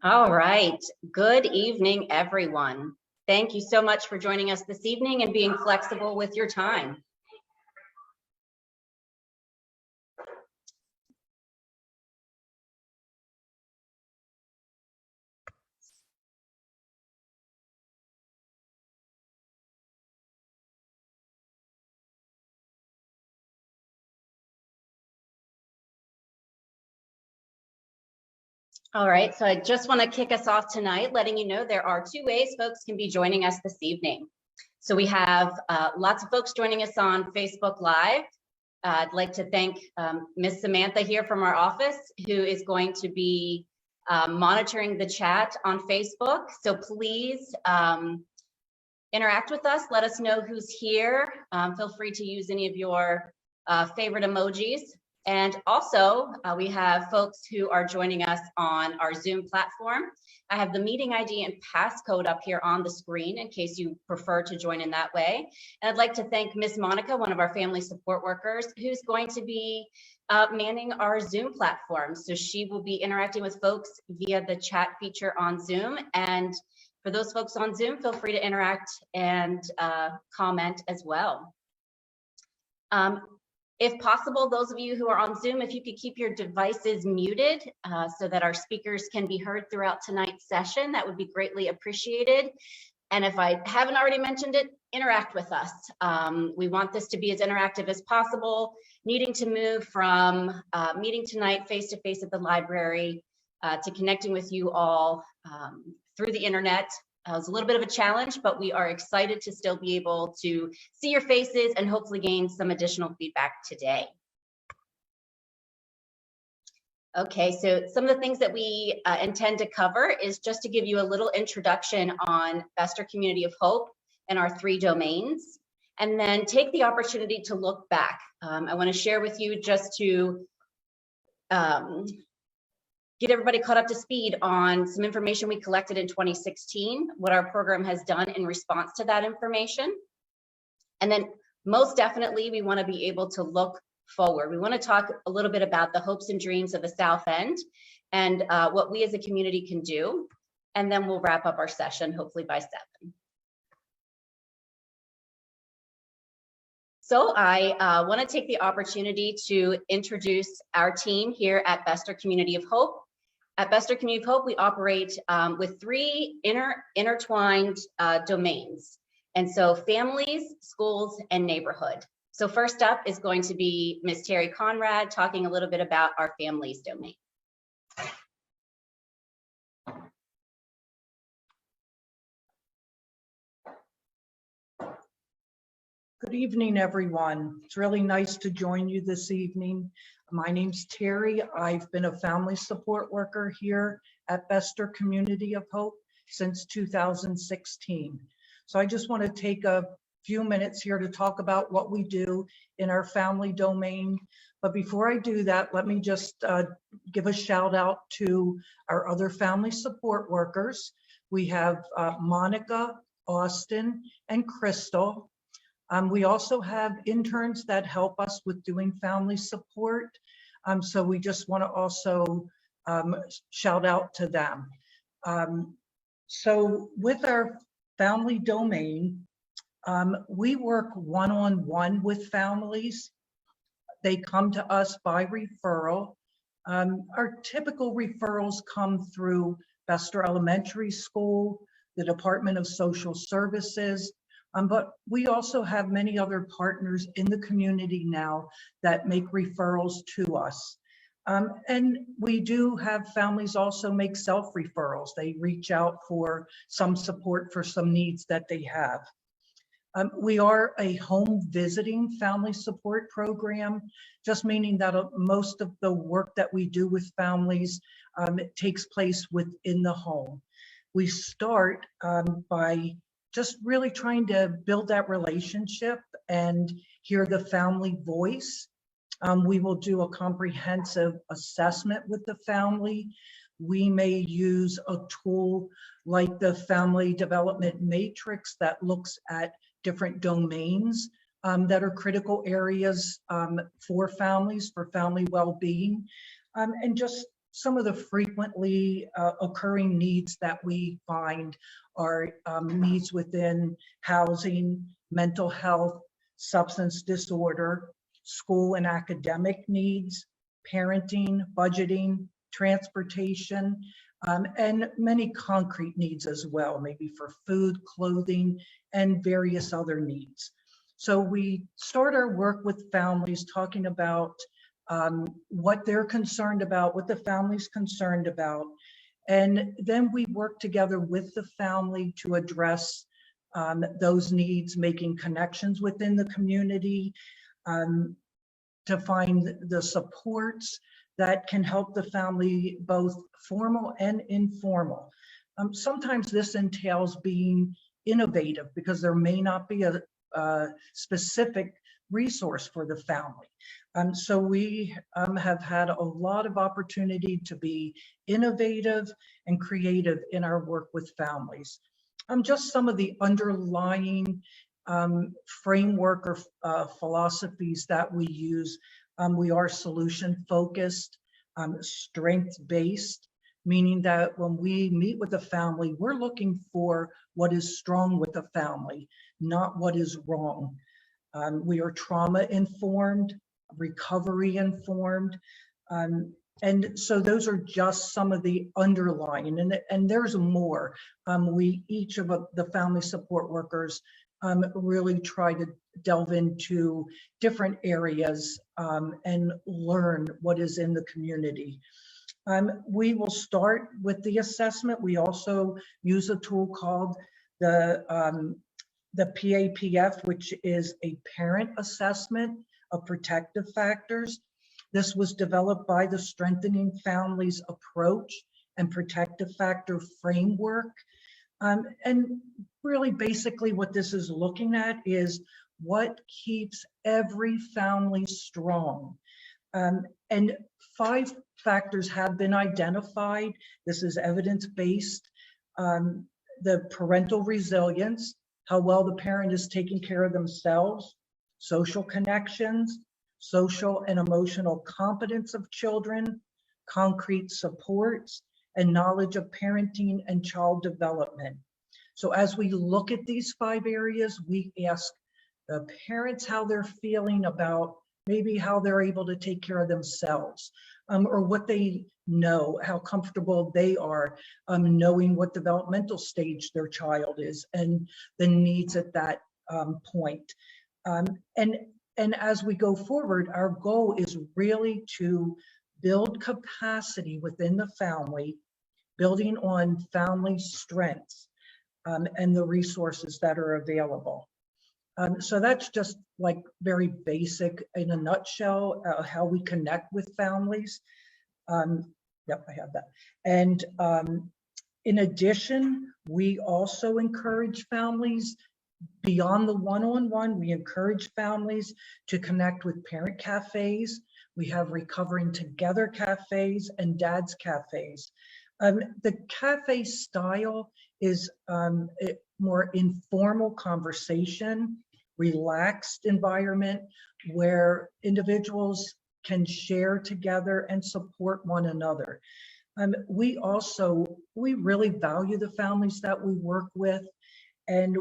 All right. Good evening, everyone. Thank you so much for joining us this evening and being flexible with your time. All right, so I just want to kick us off tonight, letting you know there are two ways folks can be joining us this evening. So we have lots of folks joining us on Facebook Live. I'd like to thank Miss Samantha here from our office, who is going to be monitoring the chat on Facebook. So please interact with us. Let us know who's here. Feel free to use any of your favorite emojis. And also, we have folks who are joining us on our Zoom platform. I have the meeting ID and passcode up here on the screen in case you prefer to join in that way. And I'd like to thank Miss Monica, one of our family support workers, who's going to be manning our Zoom platform. So she will be interacting with folks via the chat feature on Zoom. And for those folks on Zoom, feel free to interact and comment as well. If possible, those of you who are on Zoom, if you could keep your devices muted so that our speakers can be heard throughout tonight's session, that would be greatly appreciated. And if I haven't already mentioned it, interact with us. We want this to be as interactive as possible, needing to move from meeting tonight face-to-face at the library to connecting with you all through the internet. It was a little bit of a challenge, but we are excited to still be able to see your faces and hopefully gain some additional feedback today. Okay, so some of the things that we intend to cover is just to give you a little introduction on Bester Community of Hope and our 3 domains, and then take the opportunity to look back. I want to share with you just to get everybody caught up to speed on some information we collected in 2016, what our program has done in response to that information. And then most definitely, we want to be able to look forward. We want to talk a little bit about the hopes and dreams of the South End and what we as a community can do. And then we'll wrap up our session, hopefully by 7. So I want to take the opportunity to introduce our team here at Bester Community of Hope. At Bester Community of Hope, we operate with 3 intertwined domains. And so families, schools, and neighborhood. So first up is going to be Ms. Terry Conrad talking a little bit about our families domain. Good evening, everyone. It's really nice to join you this evening. My name's Terry. I've been a family support worker here at Bester Community of Hope since 2016. So I just want to take a few minutes here to talk about what we do in our family domain. But before I do that, let me just give a shout out to our other family support workers. We have Monica, Austin, and Crystal. We also have interns that help us with doing family support. So we just want to also shout out to them. So with our family domain, we work one-on-one with families. They come to us by referral. Our typical referrals come through Bester Elementary School, the Department of Social Services, but we also have many other partners in the community now that make referrals to us. And we do have families also make self-referrals. They reach out for some support for some needs that they have. We are a home visiting family support program, just meaning that most of the work that we do with families it takes place within the home. We start by just really trying to build that relationship and hear the family voice. We will do a comprehensive assessment with the family. We may use a tool like the Family Development Matrix that looks at different domains that are critical areas for families, for family well-being, and just some of the frequently occurring needs that we find are needs within housing, mental health, substance disorder, school and academic needs, parenting, budgeting, transportation, and many concrete needs as well, maybe for food, clothing, and various other needs. So we start our work with families talking about what they're concerned about, what the family's concerned about, and then we work together with the family to address those needs, making connections within the community, to find the supports that can help the family, both formal and informal. Sometimes this entails being innovative because there may not be a specific resource for the family. So we have had a lot of opportunity to be innovative and creative in our work with families. Just some of the underlying framework or philosophies that we use. We are solution focused, strength based, meaning that when we meet with a family, we're looking for what is strong with the family, not what is wrong. We are trauma informed, recovery informed. And so those are just some of the underlying, and there's more. Each of the family support workers really try to delve into different areas and learn what is in the community. We will start with the assessment. We also use a tool called the PAPF, which is a parent assessment of protective factors. This was developed by the Strengthening Families Approach and Protective Factor Framework. And really basically what this is looking at is what keeps every family strong. And 5 factors have been identified. This is evidence-based. The parental resilience, how well the parent is taking care of themselves, social connections, social and emotional competence of children, concrete supports, and knowledge of parenting and child development. So as we look at these 5 areas, we ask the parents how they're feeling about maybe how they're able to take care of themselves, or what they know, how comfortable they are knowing what developmental stage their child is and the needs at that point. And as we go forward, our goal is really to build capacity within the family, building on family strengths and the resources that are available. So that's just like very basic in a nutshell, how we connect with families. Yep, I have that. And in addition, we also encourage families beyond the one-on-one. We encourage families to connect with parent cafes. We have Recovering Together cafes and Dad's cafes. The cafe style is a more informal conversation, relaxed environment where individuals can share together and support one another. We really value the families that we work with. And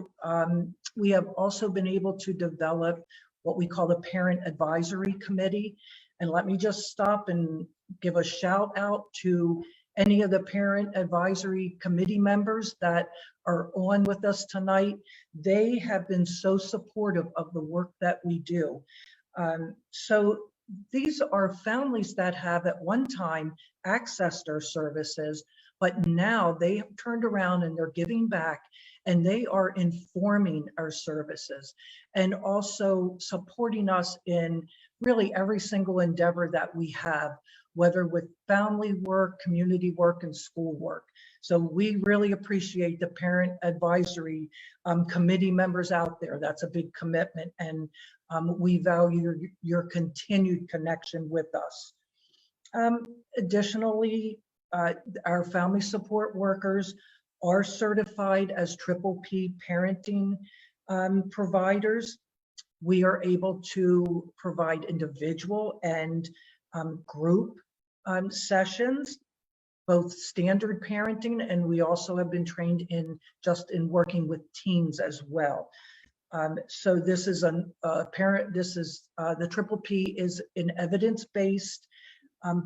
we have also been able to develop what we call the Parent Advisory Committee. And let me just stop and give a shout out to any of the Parent Advisory Committee members that are on with us tonight. They have been so supportive of the work that we do. So these are families that have at one time accessed our services, but now they have turned around and they're giving back, and they are informing our services and also supporting us in really every single endeavor that we have, whether with family work, community work, and school work. So we really appreciate the Parent Advisory Committee members out there. That's a big commitment, and we value your continued connection with us. Additionally, our family support workers are certified as P parenting providers. We are able to provide individual and group sessions. both standard parenting, and we also have been trained in working with teens as well. So this is the Triple P is an evidence-based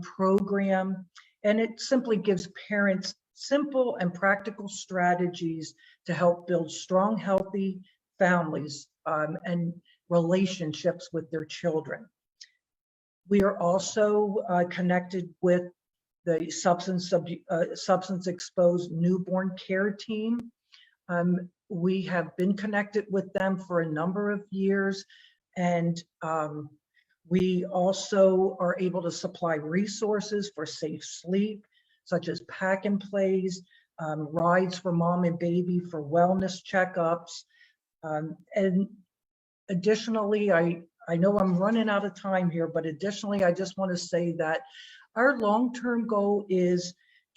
program, and it simply gives parents simple and practical strategies to help build strong, healthy families and relationships with their children. We are also connected with the substance exposed newborn care team. We have been connected with them for a number of years, and we also are able to supply resources for safe sleep, such as pack and plays, rides for mom and baby for wellness checkups. And additionally, I know I'm running out of time here, but additionally, I just want to say that our long-term goal is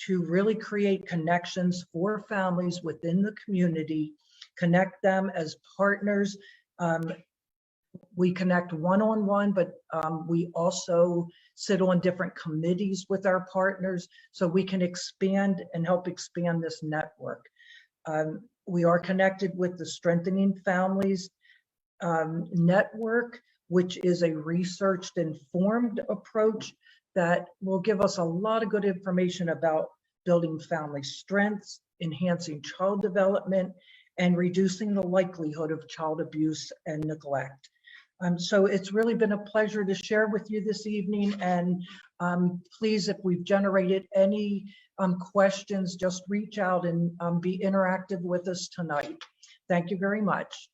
to really create connections for families within the community, connect them as partners. We connect one-on-one, but we also sit on different committees with our partners so we can expand and help expand this network. We are connected with the Strengthening Families Network, which is a researched, informed approach that will give us a lot of good information about building family strengths, enhancing child development, and reducing the likelihood of child abuse and neglect. So it's really been a pleasure to share with you this evening, and please, if we've generated any questions, just reach out and be interactive with us tonight. Thank you very much.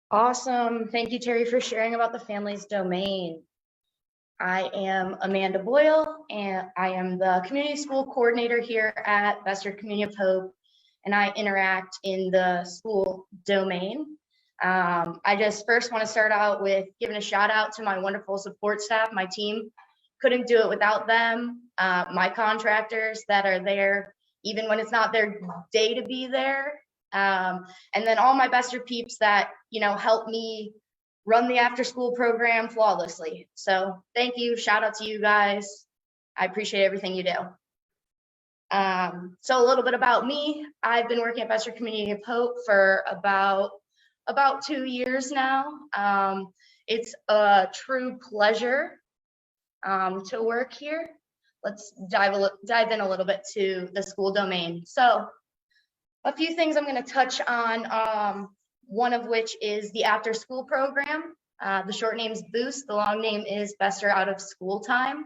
Awesome. Thank you, Terry, for sharing about the family's domain. I am Amanda Boyle, and I am the community school coordinator here at Bester Community of Hope, and I interact in the school domain. I just first want to start out with giving a shout out to my wonderful support staff, my team. Couldn't do it without them. My contractors that are there, even when it's not their day to be there. And then all my Bester peeps that, help me run the after school program flawlessly. So thank you, shout out to you guys. I appreciate everything you do. So a little bit about me. I've been working at Bester Community of Hope for about 2 years now. It's a true pleasure to work here. Let's dive in a little bit to the school domain. So a few things I'm going to touch on, one of which is the after school program. The short name is BOOST, the long name is Bester Out of School Time.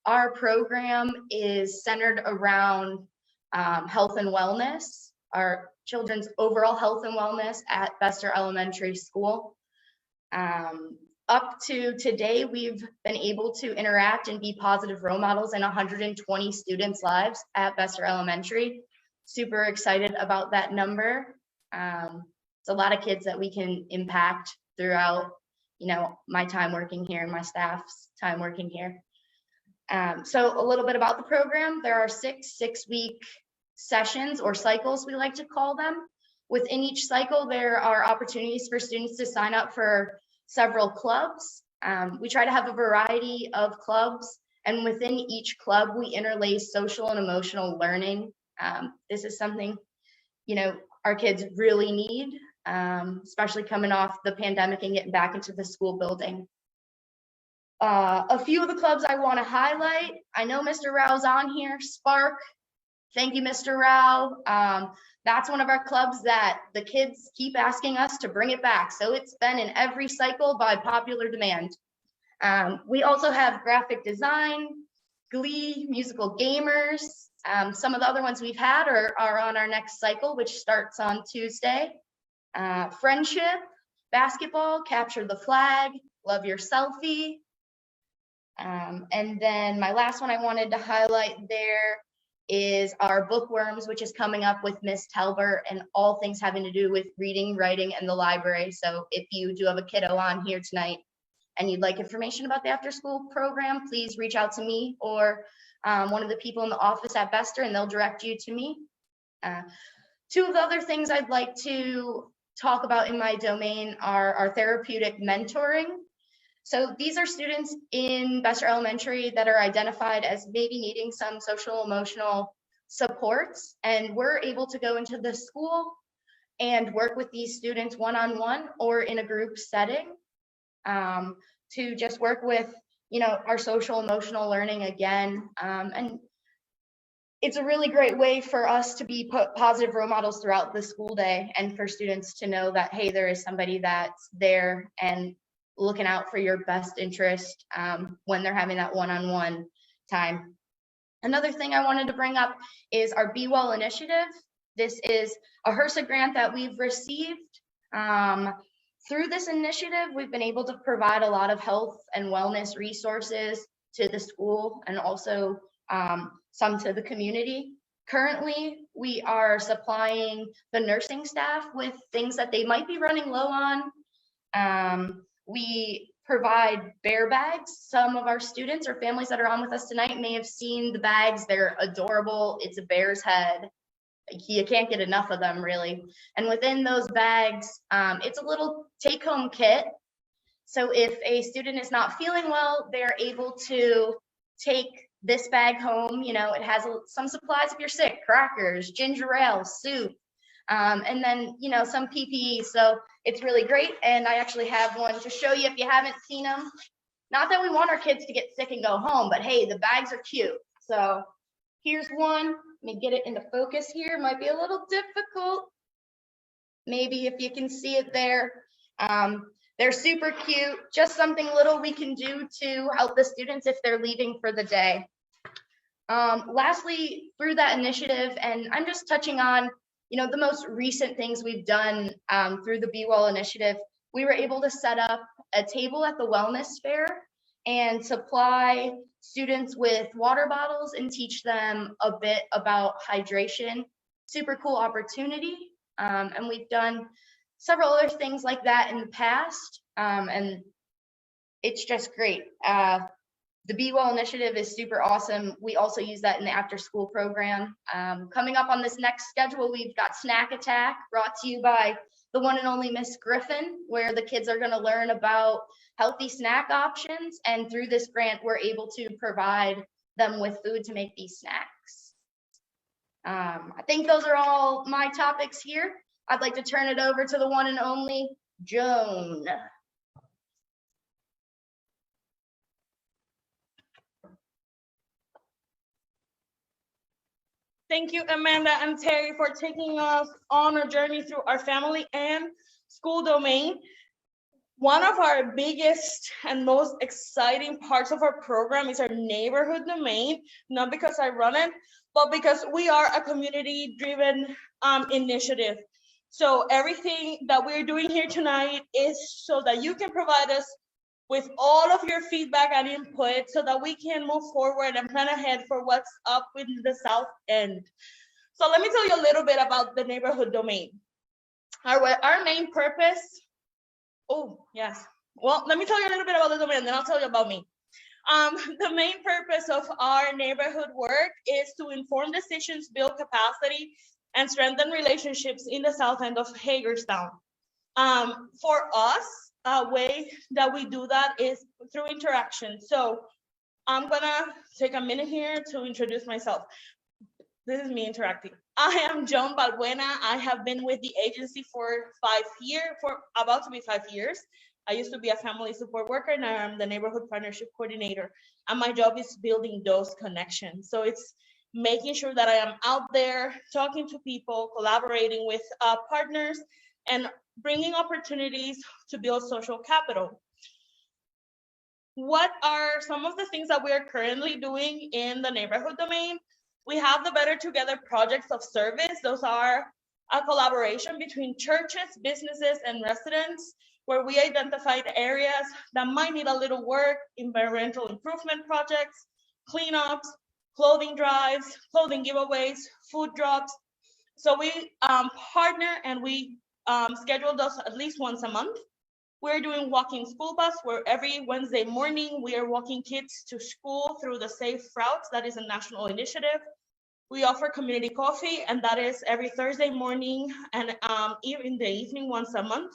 Our program is centered around health and wellness, our children's overall health and wellness at Bester Elementary School. Up to today, we've been able to interact and be positive role models in 120 students' lives at Bester Elementary. Super excited about that number. It's a lot of kids that we can impact throughout, my time working here and my staff's time working here. So a little bit about the program. There are six-week sessions or cycles, we like to call them. Within each cycle, there are opportunities for students to sign up for several clubs. We try to have a variety of clubs, and within each club, we interlace social and emotional learning. This is something, our kids really need, especially coming off the pandemic and getting back into the school building. A few of the clubs I want to highlight. I know Mr. Rao's on here. Spark. Thank you, Mr. Rao. That's one of our clubs that the kids keep asking us to bring it back. So it's been in every cycle by popular demand. We also have graphic design, Glee, musical gamers. Some of the other ones we've had are on our next cycle, which starts on Tuesday. Friendship, basketball, capture the flag, love your selfie. And then my last one I wanted to highlight there is our bookworms, which is coming up with Miss Talbert, and all things having to do with reading, writing, and the library. So if you do have a kiddo on here tonight and you'd like information about the after school program, please reach out to me or one of the people in the office at Bester, and they'll direct you to me. Two of the other things I'd like to talk about in my domain are our therapeutic mentoring. So these are students in Besser Elementary that are identified as maybe needing some social emotional supports, and we're able to go into the school and work with these students one-on-one or in a group setting, to just work with, our social emotional learning again. And it's a really great way for us to be positive role models throughout the school day, and for students to know that, hey, there is somebody that's there and looking out for your best interest when they're having that one-on-one time. Another thing I wanted to bring up is our Be Well initiative. This is a HRSA grant that we've received. Through this initiative, we've been able to provide a lot of health and wellness resources to the school, and also some to the community. Currently, we are supplying the nursing staff with things that they might be running low on. We provide bear bags. Some of our students or families that are on with us tonight may have seen the bags. They're adorable. It's a bear's head. You can't get enough of them, really. And within those bags, it's a little take-home kit. So if a student is not feeling well, they're able to take this bag home. It has some supplies if you're sick: crackers, ginger ale, soup, and then, some PPE. So it's really great. And I actually have one to show you if you haven't seen them. Not that we want our kids to get sick and go home, but hey, the bags are cute. So here's one. Let me get it into focus here. Might be a little difficult. Maybe if you can see it there. They're super cute. Just something little we can do to help the students if they're leaving for the day. Lastly, through that initiative, and I'm just touching on, the most recent things we've done through the Be Well initiative, we were able to set up a table at the wellness fair and supply students with water bottles and teach them a bit about hydration. Super cool opportunity. And we've done several other things like that in the past. And it's just great. The Be Well initiative is super awesome. We also use that in the after school program. Coming up on this next schedule, we've got Snack Attack, brought to you by the one and only Miss Griffin, where the kids are going to learn about healthy snack options. And through this grant, we're able to provide them with food to make these snacks. I think those are all my topics here. I'd like to turn it over to the one and only Joan. Thank you, Amanda and Terry, for taking us on a journey through our family and school domain. One of our biggest and most exciting parts of our program is our neighborhood domain, not because I run it, but because we are a community-driven initiative. So everything that we're doing here tonight is so that you can provide us with all of your feedback and input so that we can move forward and plan ahead for what's up in the South End. So let me tell you a little bit about the neighborhood domain. Our main purpose, well, let me tell you a little bit about the domain, then I'll tell you about me. The main purpose of our neighborhood work is to inform decisions, build capacity, and strengthen relationships in the South End of Hagerstown. For us, a way that we do that is through interaction. So I'm gonna take a minute here to introduce myself. This is me interacting. I am Joan Balbuena. I have been with the agency for about to be 5 years. I used to be a family support worker, and I'm the neighborhood partnership coordinator. And my job is building those connections. So it's making sure that I am out there talking to people, collaborating with partners, and bringing opportunities to build social capital. What are some of the things that we are currently doing in the neighborhood domain? We have the Better Together projects of service. Those are a collaboration between churches, businesses, and residents, where we identified areas that might need a little work: environmental improvement projects, cleanups, clothing drives, clothing giveaways, food drops. So we partner and we schedule those at least once a month. We're doing walking school bus, where every Wednesday morning we are walking kids to school through the Safe Routes. That is a national initiative. We offer community coffee, and that is every Thursday morning and in the evening once a month.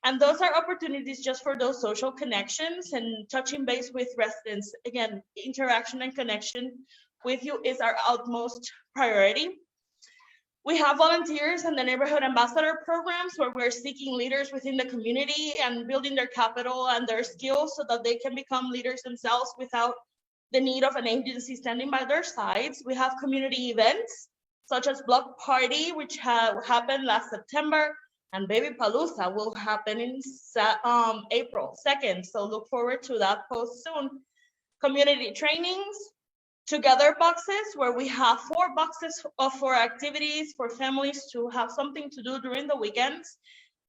And those are opportunities just for those social connections and touching base with residents. Again, interaction and connection with you is our utmost priority. We have volunteers in the neighborhood ambassador programs where we're seeking leaders within the community and building their capital and their skills so that they can become leaders themselves without the need of an agency standing by their sides. We have community events such as Block Party, which happened last September, and Baby Palooza will happen in April 2nd. So look forward to that post soon. Community trainings, together boxes, where we have 4 boxes for activities for families to have something to do during the weekends.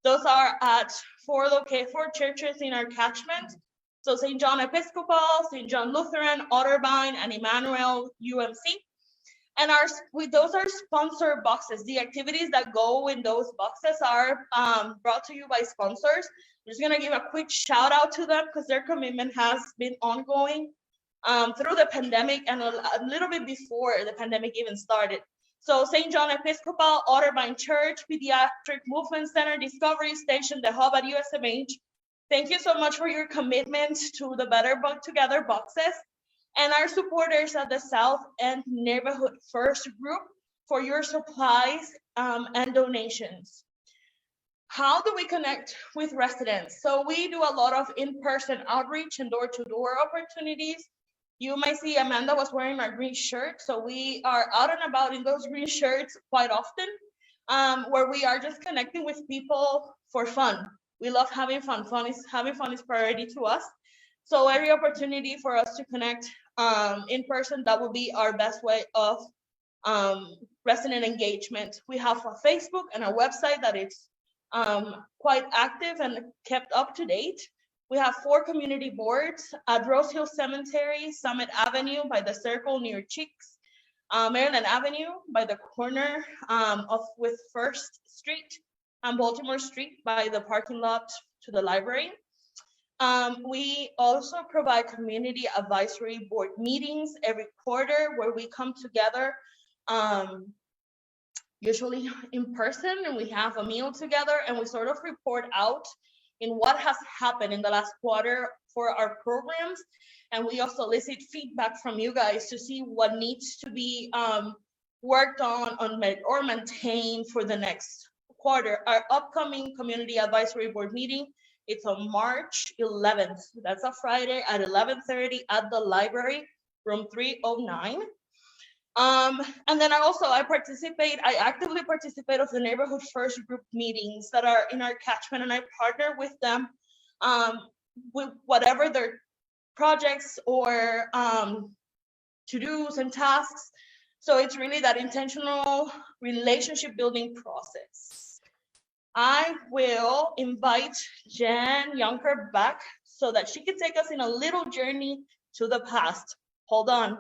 Those are at 4 churches in our catchment. So St. John Episcopal, St. John Lutheran, Otterbein, and Emmanuel UMC. And those are sponsored boxes. The activities that go in those boxes are brought to you by sponsors. I'm just gonna give a quick shout out to them because their commitment has been ongoing through the pandemic and a little bit before the pandemic even started. So St. John Episcopal, Otterbein Church, Pediatric Movement Center, Discovery Station, the Hub at USMH. Thank you so much for your commitment to the Better Together boxes, and our supporters at the South End Neighborhood First Group for your supplies and donations. How do we connect with residents? So we do a lot of in-person outreach and door-to-door opportunities. You might see Amanda was wearing our green shirt. So we are out and about in those green shirts quite often, where we are just connecting with people for fun. We love having fun. Having fun is priority to us. So every opportunity for us to connect in person, that will be our best way of resident engagement. We have a Facebook and a website that is quite active and kept up to date. We have 4 community boards at Rose Hill Cemetery, Summit Avenue by the Circle near Cheeks, Maryland Avenue by the corner with First Street, and Baltimore Street by the parking lot to the library. We also provide community advisory board meetings every quarter where we come together, usually in person, and we have a meal together and we sort of report out in what has happened in the last quarter for our programs. And we also elicit feedback from you guys to see what needs to be worked on or maintained for the next quarter. Our upcoming community advisory board meeting, it's on March 11th. That's a Friday at 11:30 at the library, room 309. And then I actively participate of the Neighborhood First Group meetings that are in our catchment, and I partner with them with whatever their projects or to-dos and tasks. So it's really that intentional relationship building process. I will invite Jan Yonker back so that she can take us in a little journey to the past. Hold on.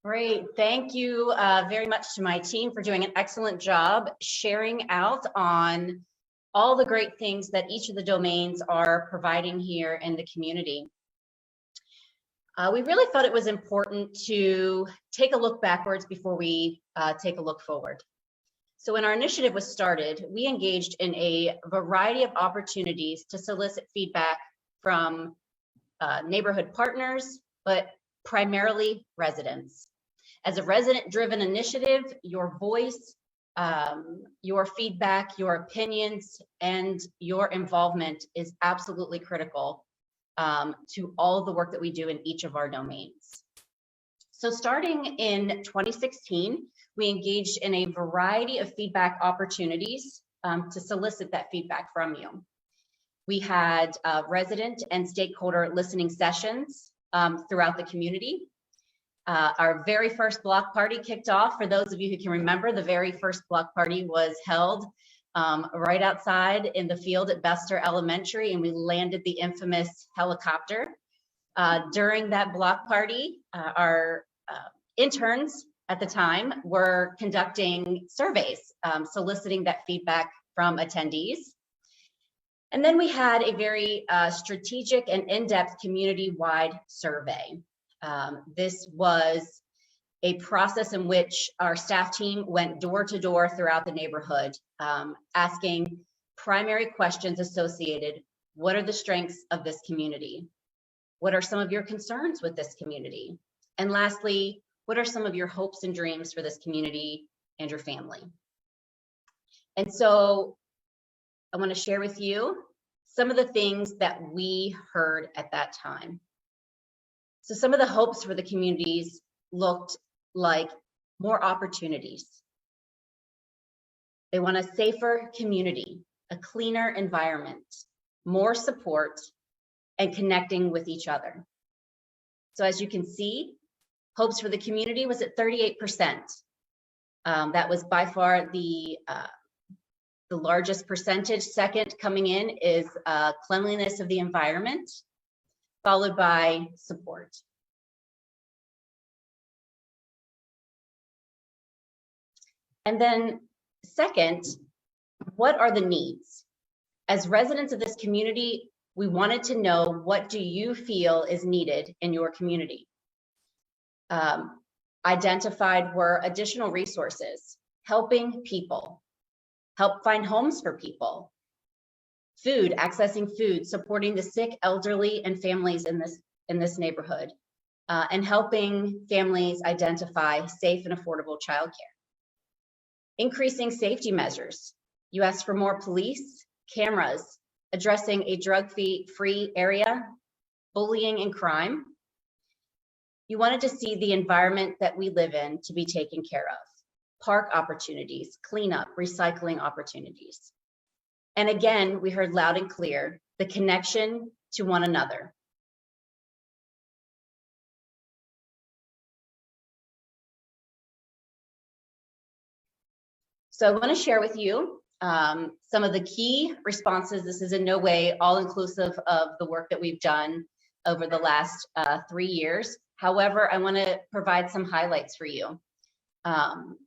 Great, thank you very much to my team for doing an excellent job sharing out on all the great things that each of the domains are providing here in the community. We really thought it was important to take a look backwards before we take a look forward. So when our initiative was started, we engaged in a variety of opportunities to solicit feedback from neighborhood partners, but primarily residents. As a resident-driven initiative, your voice, your feedback, your opinions, and your involvement is absolutely critical to all of the work that we do in each of our domains. So starting in 2016, we engaged in a variety of feedback opportunities to solicit that feedback from you. We had resident and stakeholder listening sessions throughout the community. Our very first block party kicked off. For those of you who can remember, the very first block party was held right outside in the field at Bester Elementary, and we landed the infamous helicopter. During that block party, our interns at the time were conducting surveys, soliciting that feedback from attendees. And then we had a very strategic and in-depth community-wide survey. This was a process in which our staff team went door to door throughout the neighborhood, asking primary questions associated. What are the strengths of this community? What are some of your concerns with this community? And lastly, what are some of your hopes and dreams for this community and your family? And so I want to share with you some of the things that we heard at that time. So some of the hopes for the communities looked like more opportunities. They want a safer community, a cleaner environment, more support, and connecting with each other. So as you can see, hopes for the community was at 38%. That was by far the largest percentage. Second coming in is cleanliness of the environment, followed by support. And then second, what are the needs? As residents of this community, we wanted to know, what do you feel is needed in your community? Identified were additional resources, helping people, help find homes for people, food, accessing food, supporting the sick, elderly, and families in this neighborhood, and helping families identify safe and affordable childcare. Increasing safety measures. You asked for more police, cameras, addressing a drug-free area, bullying and crime. You wanted to see the environment that we live in to be taken care of. Park opportunities, cleanup, recycling opportunities. And again, we heard loud and clear, the connection to one another. So I want to share with you some of the key responses. This is in no way all-inclusive of the work that we've done over the last 3 years. However, I want to provide some highlights for you.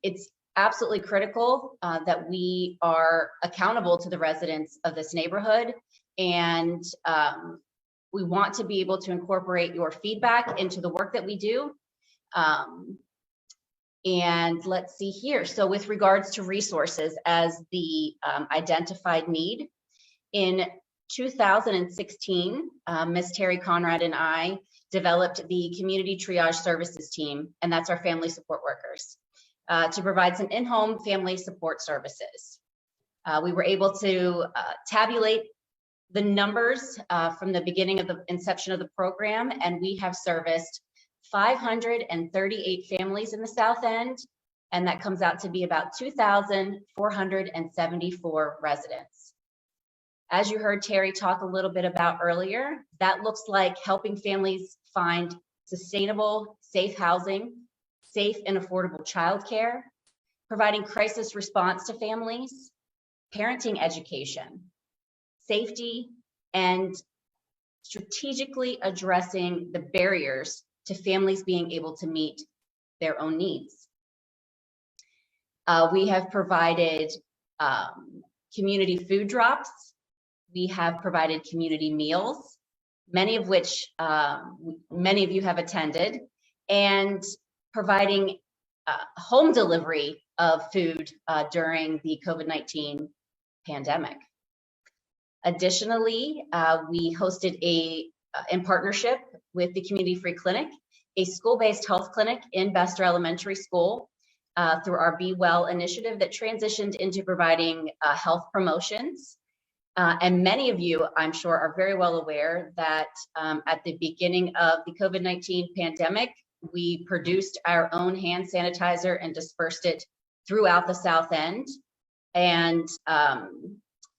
It's absolutely critical that we are accountable to the residents of this neighborhood, and we want to be able to incorporate your feedback into the work that we do. And let's see here. So with regards to resources as the identified need, in 2016, Ms. Terry Conrad and I developed the Community Triage Services Team, and that's our family support workers, to provide some in-home family support services. We were able to tabulate the numbers from the beginning of the inception of the program, and we have serviced 538 families in the South End, and that comes out to be about 2,474 residents. As you heard Terry talk a little bit about earlier, that looks like helping families find sustainable, safe housing, safe and affordable childcare, providing crisis response to families, parenting education, safety, and strategically addressing the barriers to families being able to meet their own needs. We have provided community food drops. We have provided community meals, many of which many of you have attended, and providing home delivery of food during the COVID-19 pandemic. Additionally, we hosted in partnership with the Community Free Clinic, a school-based health clinic in Bester Elementary School through our Be Well initiative that transitioned into providing health promotions. And many of you, I'm sure, are very well aware that at the beginning of the COVID-19 pandemic, we produced our own hand sanitizer and dispersed it throughout the South End. And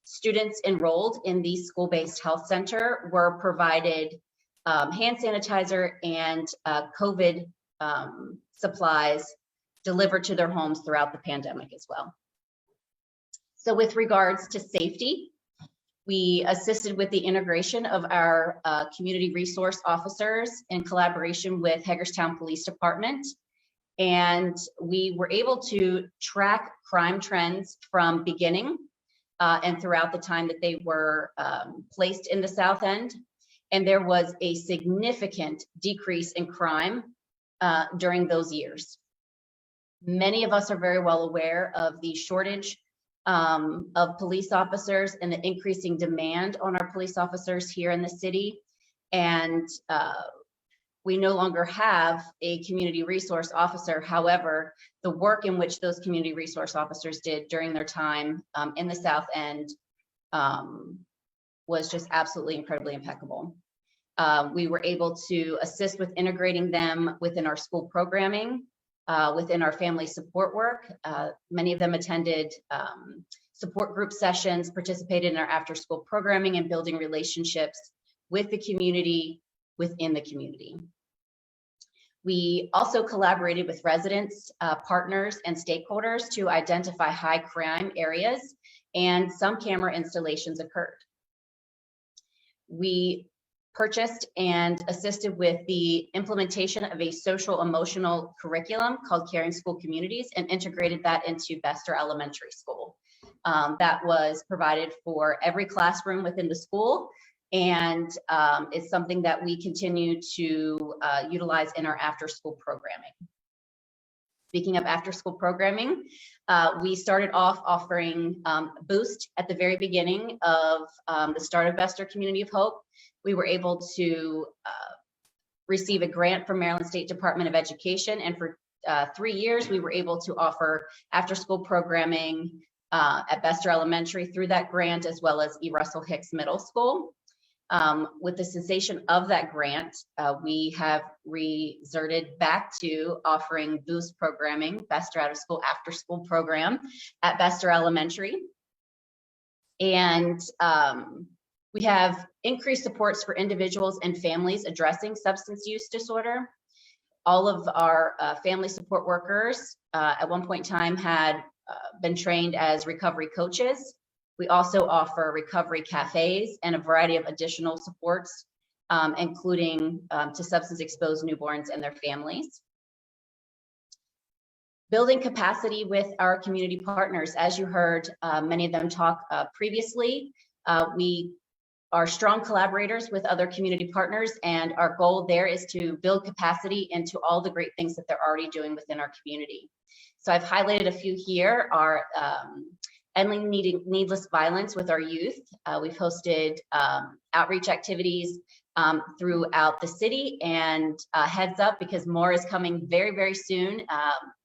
students enrolled in the school-based health center were provided hand sanitizer and COVID supplies delivered to their homes throughout the pandemic as well. So with regards to safety, we assisted with the integration of our community resource officers in collaboration with Hagerstown Police Department. And we were able to track crime trends from beginning and throughout the time that they were placed in the South End. And there was a significant decrease in crime during those years. Many of us are very well aware of the shortage of police officers and the increasing demand on our police officers here in the city. And we no longer have a community resource officer. However, the work in which those community resource officers did during their time in the South End was just absolutely incredibly impeccable. We were able to assist with integrating them within our school programming, within our family support work. Many of them attended support group sessions, participated in our after-school programming, and building relationships with the community, within the community. We also collaborated with residents, partners, and stakeholders to identify high crime areas, and some camera installations occurred. We purchased and assisted with the implementation of a social emotional curriculum called Caring School Communities, and integrated that into Bester Elementary School. That was provided for every classroom within the school, and it's something that we continue to utilize in our after-school programming. Speaking of after-school programming, we started off offering Boost at the very beginning of the start of Bester Community of Hope. We were able to receive a grant from Maryland State Department of Education, and for 3 years, we were able to offer after-school programming at Bester Elementary through that grant, as well as E. Russell Hicks Middle School. With the cessation of that grant, we have reverted back to offering Boost programming, Bester Out of School After School program at Bester Elementary. And we have increased supports for individuals and families addressing substance use disorder. All of our family support workers at one point in time had been trained as recovery coaches. We also offer recovery cafes and a variety of additional supports, including to substance-exposed newborns and their families. Building capacity with our community partners. As you heard many of them talk previously, we are strong collaborators with other community partners, and our goal there is to build capacity into all the great things that they're already doing within our community. So I've highlighted a few here. Our ending needless violence with our youth. We've hosted outreach activities throughout the city, and heads up, because more is coming very, very soon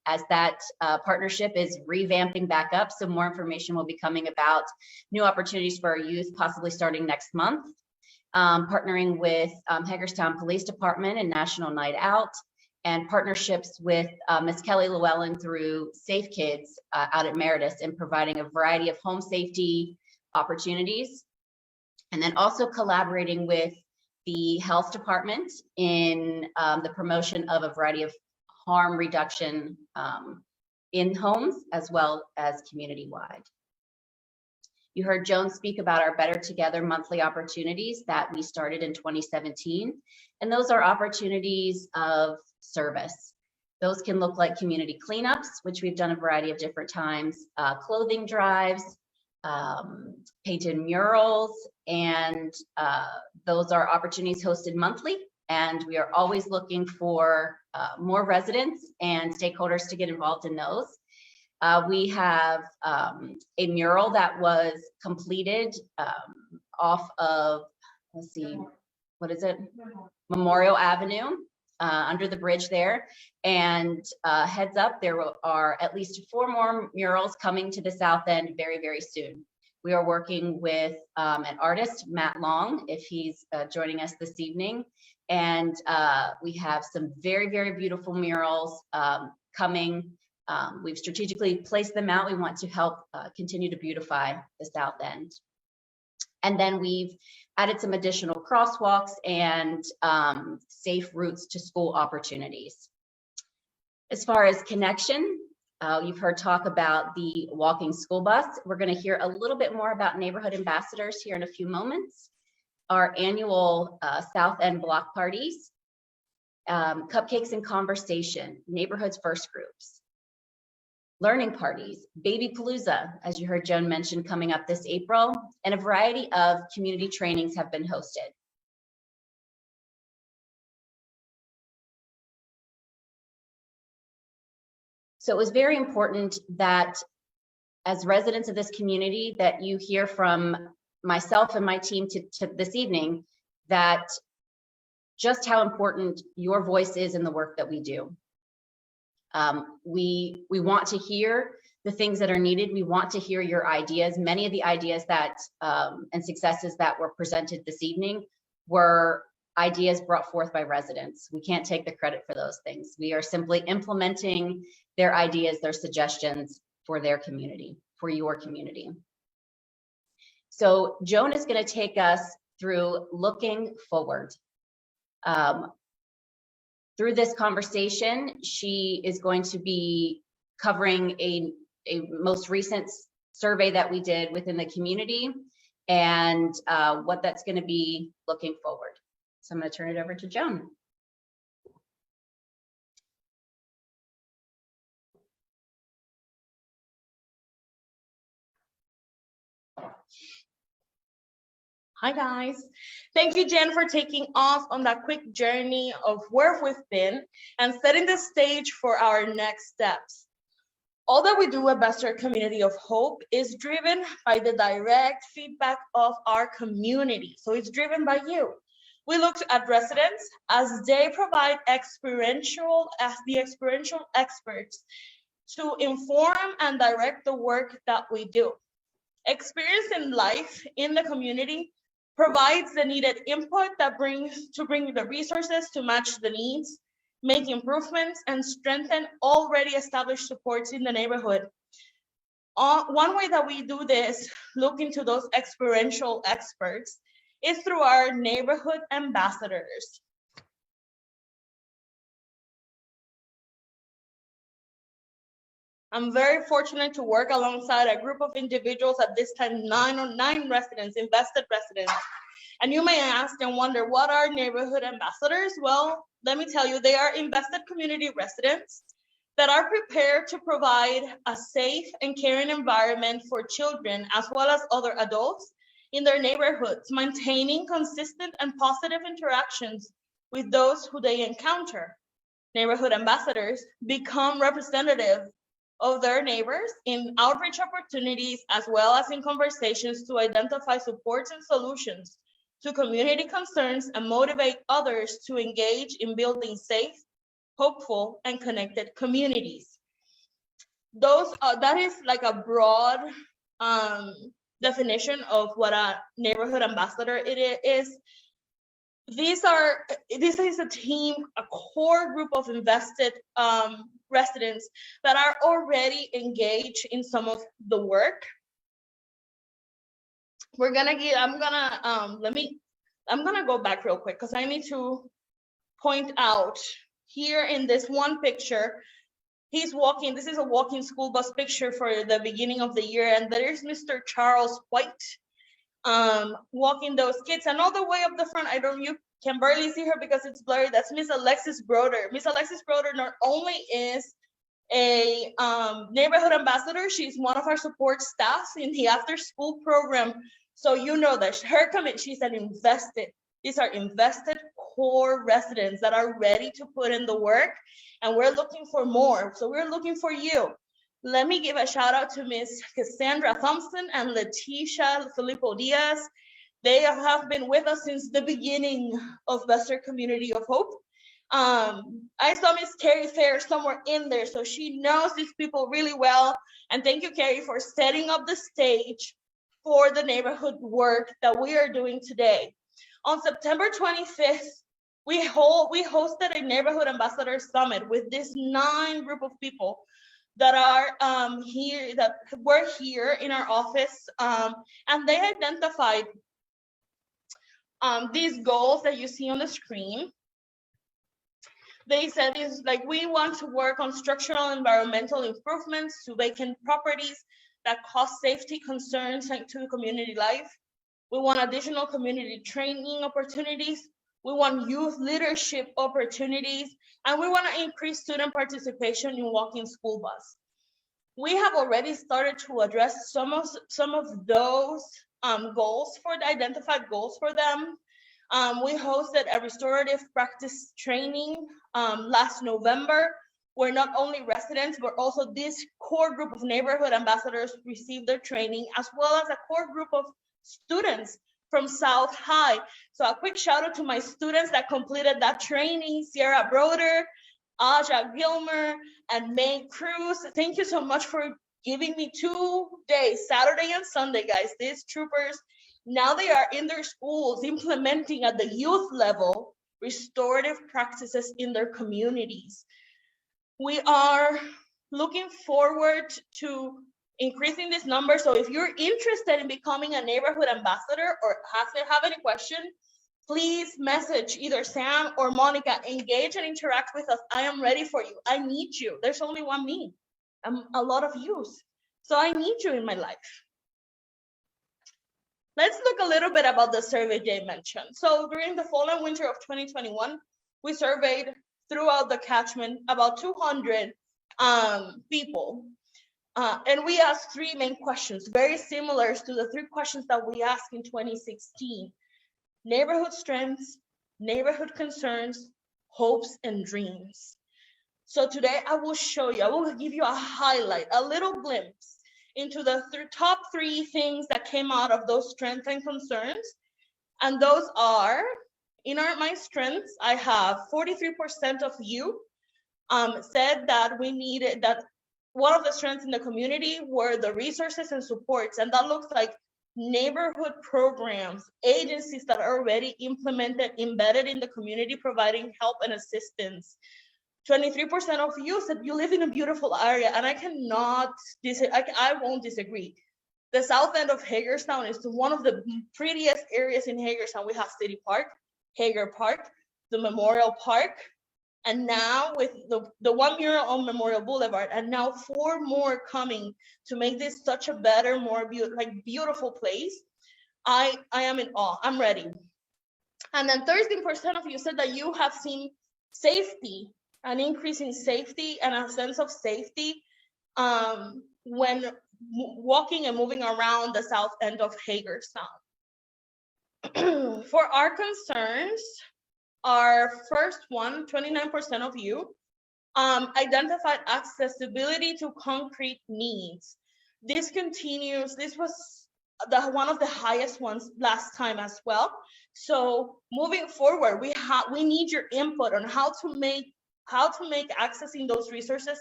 as that partnership is revamping back up. So more information will be coming about new opportunities for our youth, possibly starting next month. Partnering with Hagerstown Police Department and National Night Out, and partnerships with Ms. Kelly Llewellyn through Safe Kids out at Meredith, and providing a variety of home safety opportunities. And then also collaborating with the health department in the promotion of a variety of harm reduction in homes, as well as community-wide. You heard Joan speak about our Better Together monthly opportunities that we started in 2017. And those are opportunities of service. Those can look like community cleanups, which we've done a variety of different times, clothing drives, painted murals, and those are opportunities hosted monthly. And we are always looking for more residents and stakeholders to get involved in those. We have a mural that was completed off of, let's see, what is it? Memorial Avenue, under the bridge there. And heads up, there are at least 4 more murals coming to the South End very, very soon. We are working with an artist, Matt Long, if he's joining us this evening. And we have some very, very beautiful murals coming. We've strategically placed them out. We want to help continue to beautify the South End. And then we've added some additional crosswalks and safe routes to school opportunities. As far as connection, you've heard talk about the walking school bus. We're going to hear a little bit more about neighborhood ambassadors here in a few moments. Our annual South End block parties, cupcakes and conversation, neighborhoods first groups. learning parties, Baby Palooza, as you heard Joan mention, coming up this April, and a variety of community trainings have been hosted. So it was very important that as residents of this community that you hear from myself and my team to this evening, that just how important your voice is in the work that we do. We want to hear the things that are needed. We want to hear your ideas. Many of the ideas that and successes that were presented this evening were ideas brought forth by residents. We can't take the credit for those things. We are simply implementing their ideas, their suggestions for their community, for your community. So Joan is going to take us through looking forward. Through this conversation, she is going to be covering a most recent survey that we did within the community and what that's going to be looking forward. So I'm going to turn it over to Joan. Hi guys. Thank you, Jen, for taking off on that quick journey of where we've been and setting the stage for our next steps. All that we do at Besser Community of Hope is driven by the direct feedback of our community. So it's driven by you. We look at residents as they provide the experiential experts to inform and direct the work that we do. Experience in life in the community provides the needed input that bring the resources to match the needs, make improvements, and strengthen already established supports in the neighborhood. One way that we do this, look into those experiential experts, is through our neighborhood ambassadors. I'm very fortunate to work alongside a group of individuals, at this time nine residents, invested residents. And you may ask and wonder, what are neighborhood ambassadors? Well, let me tell you, they are invested community residents that are prepared to provide a safe and caring environment for children as well as other adults in their neighborhoods, maintaining consistent and positive interactions with those who they encounter. Neighborhood ambassadors become representatives of their neighbors in outreach opportunities as well as in conversations to identify supports and solutions to community concerns and motivate others to engage in building safe, hopeful, and connected communities. That is like a broad definition of what a neighborhood ambassador is. This is a team, a core group of invested residents that are already engaged in some of the work. I'm gonna go back real quick because I need to point out here in this one picture, he's walking. This is a walking school bus picture for the beginning of the year, and there's Mr. Charles White walking those kids, and all the way up the front, you can barely see her because it's blurry. That's Miss Alexis Broder. Miss Alexis Broder not only is a neighborhood ambassador, she's one of our support staffs in the after school program. So you know that her commit, she's an invested. These are invested core residents that are ready to put in the work, and we're looking for more. So we're looking for you. Let me give a shout out to Miss Cassandra Thompson and Leticia Filippo Diaz. They have been with us since the beginning of Besser Community of Hope. I saw Miss Carrie Fair somewhere in there, so she knows these people really well. And thank you, Carrie, for setting up the stage for the neighborhood work that we are doing today. On September 25th, we hosted a neighborhood ambassador summit with this 9 group of people that are here, that were here in our office, and they identified these goals that you see on the screen. They said it's like, we want to work on structural environmental improvements to vacant properties that cause safety concerns to community life. We want additional community training opportunities. We want youth leadership opportunities, and we want to increase student participation in walking school bus. We have already started to address some of those goals for the identified goals for them. We hosted a restorative practice training last November, where not only residents, but also this core group of neighborhood ambassadors received their training, as well as a core group of students from South High. So a quick shout out to my students that completed that training: Sierra Broder, Aja Gilmer, and May Cruz. Thank you so much for giving me 2 days, Saturday and Sunday, guys. These troopers, now they are in their schools implementing at the youth level restorative practices in their communities. We are looking forward to increasing this number. So if you're interested in becoming a neighborhood ambassador or have any question, please message either Sam or Monica. Engage and interact with us. I am ready for you. I need you. There's only one me. I'm a lot of yous. So I need you in my life. Let's look a little bit about the survey Jay mentioned. So during the fall and winter of 2021, we surveyed throughout the catchment about 200 people. And we asked 3 main questions, very similar to the 3 questions that we asked in 2016. Neighborhood strengths, neighborhood concerns, hopes, and dreams. So today I will show you, I will give you a highlight, a little glimpse into the top 3 things that came out of those strengths and concerns. And those are, in my strengths, I have 43% of you said that we needed, that one of the strengths in the community were the resources and supports. And that looks like neighborhood programs, agencies that are already implemented, embedded in the community, providing help and assistance. 23% of you said you live in a beautiful area, and I won't disagree. The south end of Hagerstown is one of the prettiest areas in Hagerstown. We have City Park, Hager Park, the Memorial Park, and now with the one mural on Memorial Boulevard, and now 4 more coming to make this such a better, more beautiful place. I am in awe. I'm ready. And then 13% of you said that you have seen safety, an increase in safety and a sense of safety when walking and moving around the south end of Hagerstown. For our concerns, our first one, 29% of you identified accessibility to concrete needs. This continues. This was one of the highest ones last time as well. So moving forward, we need your input on how to make accessing those resources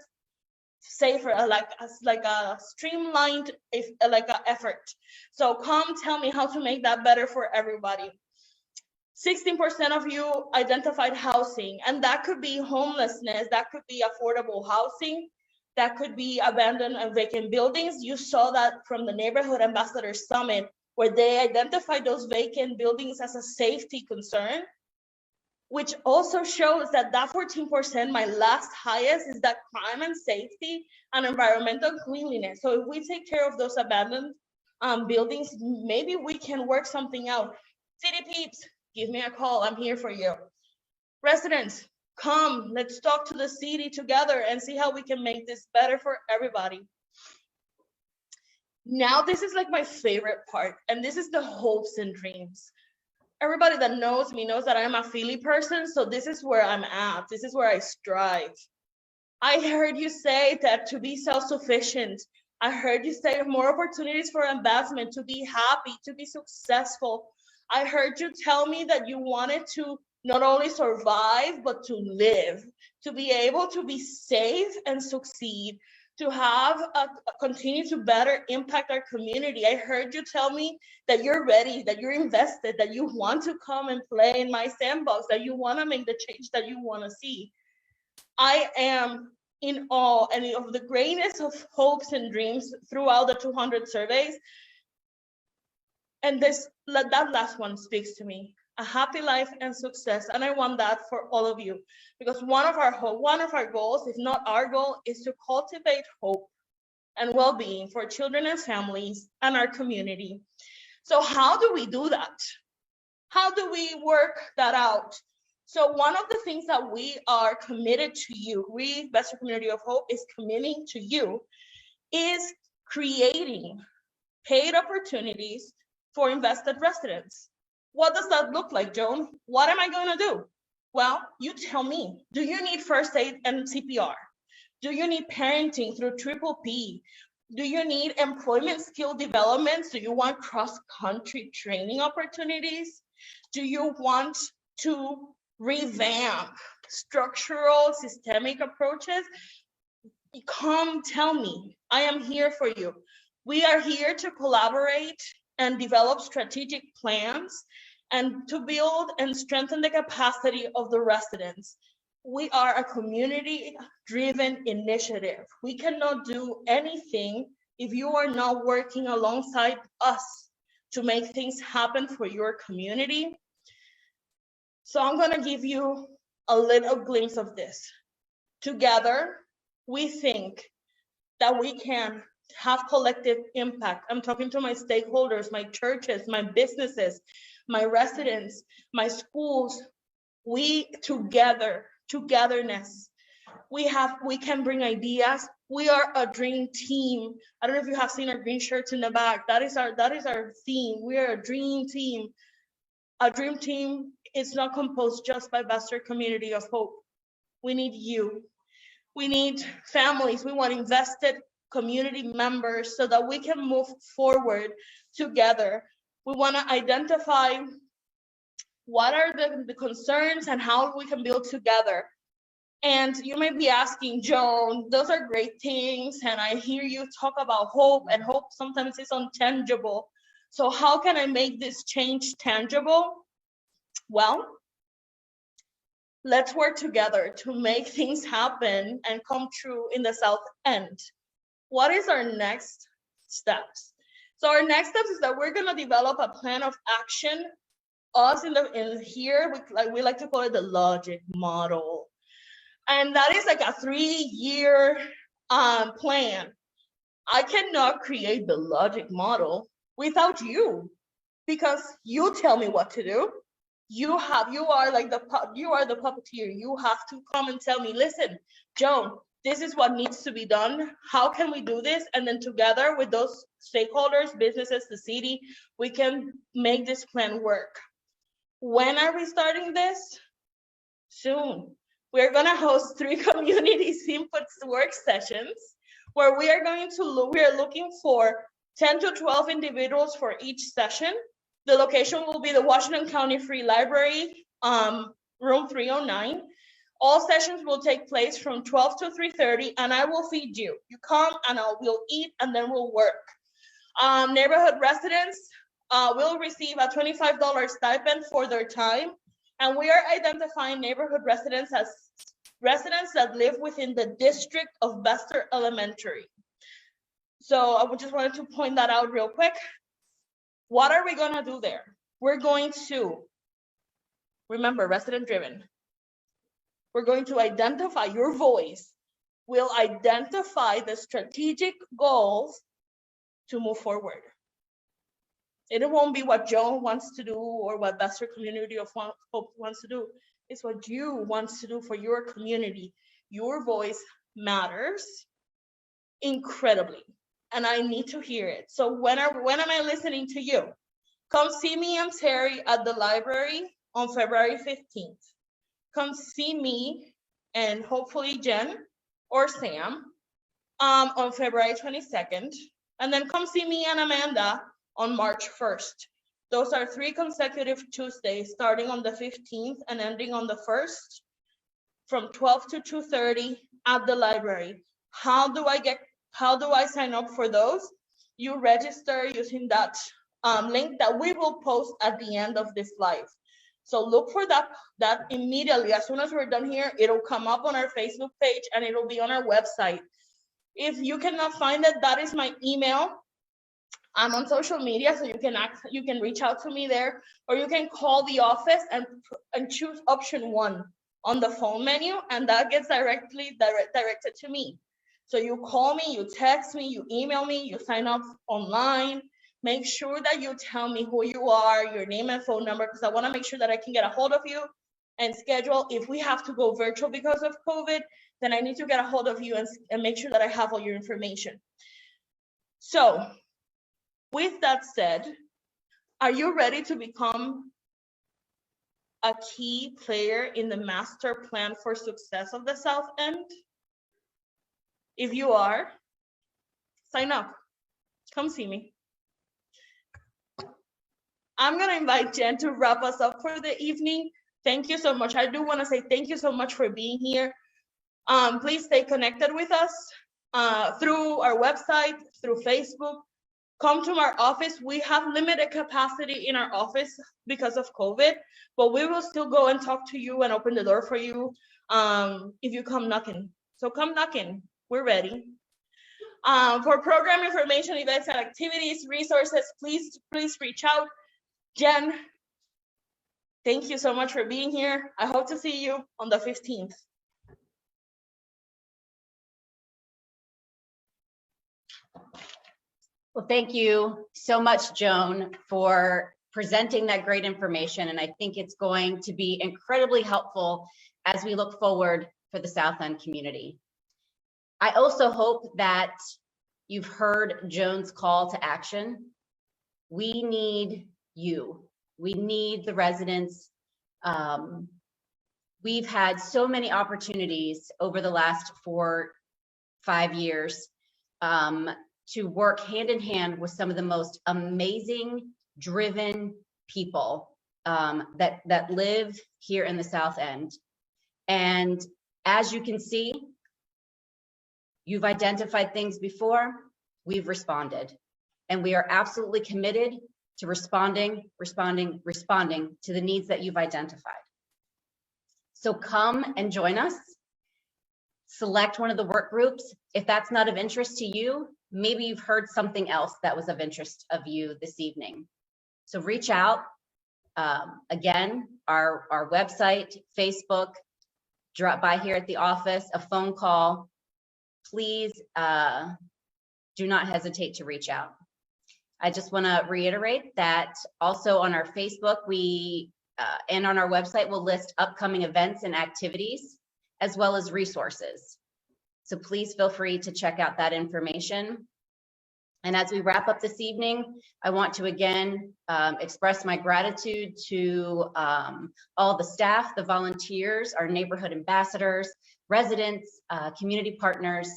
safer, like a streamlined effort. So come tell me how to make that better for everybody. 16% of you identified housing, and that could be homelessness, that could be affordable housing, that could be abandoned and vacant buildings. You saw that from the Neighborhood Ambassador Summit, where they identified those vacant buildings as a safety concern, which also shows that 14%, my last highest, is that crime and safety and environmental cleanliness. So if we take care of those abandoned buildings, maybe we can work something out. City peeps, give me a call, I'm here for you. Residents, come, let's talk to the city together and see how we can make this better for everybody. Now, this is like my favorite part, and this is the hopes and dreams. Everybody that knows me knows that I'm a Philly person, so this is where I'm at. This is where I strive. I heard you say that to be self-sufficient. I heard you say more opportunities for advancement, to be happy, to be successful. I heard you tell me that you wanted to not only survive, but to live, to be able to be safe and succeed, to have continue to better impact our community. I heard you tell me that you're ready, that you're invested, that you want to come and play in my sandbox, that you want to make the change that you want to see. I am in awe and of the greatness of hopes and dreams throughout the 200 surveys. And that last one speaks to me. A happy life and success, and I want that for all of you, because one of our goals, if not our goal, is to cultivate hope and well-being for children and families and our community. So how do we do that? How do we work that out? So one of the things that we are committed to you, we, Bester Community of Hope, is committing to you, is creating paid opportunities for invested residents. What does that look like, Joan? What am I going to do? Well, you tell me. Do you need first aid and CPR? Do you need parenting through Triple P? Do you need employment skill developments? Do you want cross-country training opportunities? Do you want to revamp structural systemic approaches? Come tell me. I am here for you. We are here to collaborate and develop strategic plans and to build and strengthen the capacity of the residents. We are a community-driven initiative. We cannot do anything if you are not working alongside us to make things happen for your community. So I'm gonna give you a little glimpse of this. Together, we think that we can have collective impact. I'm talking to my stakeholders, my churches, my businesses, my residents, my schools. We togetherness. We can bring ideas. We are a dream team. I don't know if you have seen our green shirts in the back. That is our theme. We are a dream team. A dream team is not composed just by Vassar Community of Hope. We need you. We need families. We want invested community members so that we can move forward together. We want to identify what are the concerns and how we can build together. And you may be asking, Joan, those are great things. And I hear you talk about hope, and hope sometimes is intangible. So how can I make this change tangible? Well, let's work together to make things happen and come true in the South End. What is our next steps? So our next steps is that we're going to develop a plan of action. Us in here, we like to call it the logic model. And that is like a 3-year plan. I cannot create the logic model without you, because you tell me what to do. You are the puppeteer. You have to come and tell me, listen, Joan, this is what needs to be done. How can we do this? And then together with those stakeholders, businesses, the city, we can make this plan work. When are we starting this? Soon. We're gonna host 3 community input work sessions where we are looking for 10 to 12 individuals for each session. The location will be the Washington County Free Library, room 309. All sessions will take place from 12 to 3:30, and I will feed you. You come and we'll eat, and then we'll work. Neighborhood residents will receive a $25 stipend for their time, and we are identifying neighborhood residents as residents that live within the district of Bester Elementary. So I just wanted to point that out real quick. What are we gonna do there? We're going to, remember, resident driven. We're going to identify, your voice will identify the strategic goals to move forward. It won't be what Joe wants to do or what Bester Community of Hope wants to do. It's what you want to do for your community. Your voice matters incredibly, and I need to hear it. So when am I listening to you? Come see me and Terry at the library on February 15th. Come see me and hopefully Jen or Sam on February 22nd. And then come see me and Amanda on March 1st. Those are 3 consecutive Tuesdays, starting on the 15th and ending on the 1st, from 12 to 2:30 at the library. How do I sign up for those? You register using that link that we will post at the end of this live. So look for that immediately. As soon as we're done here, it'll come up on our Facebook page and it'll be on our website. If you cannot find it, that is my email. I'm on social media, so you can reach out to me there, or you can call the office and choose option 1 on the phone menu, and that gets directed to me. So you call me, you text me, you email me, you sign up online. Make sure that you tell me who you are, your name and phone number, because I want to make sure that I can get a hold of you and schedule. If we have to go virtual because of COVID, then I need to get a hold of you and make sure that I have all your information. So with that said, are you ready to become a key player in the master plan for success of the South End? If you are, sign up. Come see me. I'm gonna invite Jen to wrap us up for the evening. Thank you so much. I do want to say thank you so much for being here. Please stay connected with us through our website, through Facebook. Come to our office. We have limited capacity in our office because of COVID, but we will still go and talk to you and open the door for you if you come knocking. So come knocking. We're ready. For program information, events, and activities, resources, please reach out. Jen, thank you so much for being here. I hope to see you on the 15th. Well, thank you so much, Joan, for presenting that great information. And I think it's going to be incredibly helpful as we look forward for the South End community. I also hope that you've heard Joan's call to action. We need you. We need the residents. We've had so many opportunities over the last 4-5 years to work hand in hand with some of the most amazing, driven people that live here in the South End. And as you can see, you've identified things before, we've responded. And we are absolutely committed to responding to the needs that you've identified. So come and join us. Select one of the work groups. If that's not of interest to you, maybe you've heard something else that was of interest of you this evening. So reach out. Again, our website, Facebook, drop by here at the office, a phone call. Please do not hesitate to reach out. I just want to reiterate that also on our Facebook, and on our website, we'll list upcoming events and activities, as well as resources. So please feel free to check out that information. And as we wrap up this evening, I want to again express my gratitude to all the staff, the volunteers, our neighborhood ambassadors, residents, community partners,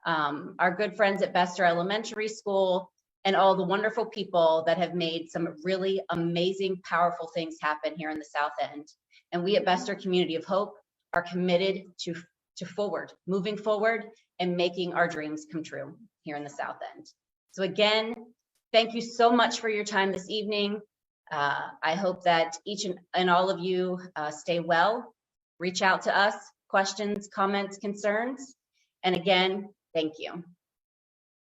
our good friends at Bester Elementary School, and all the wonderful people that have made some really amazing, powerful things happen here in the South End. And we at Bester Community of Hope are committed to moving forward and making our dreams come true here in the South End. So again, thank you so much for your time this evening. I hope that each and all of you stay well. Reach out to us, questions, comments, concerns. And again, thank you.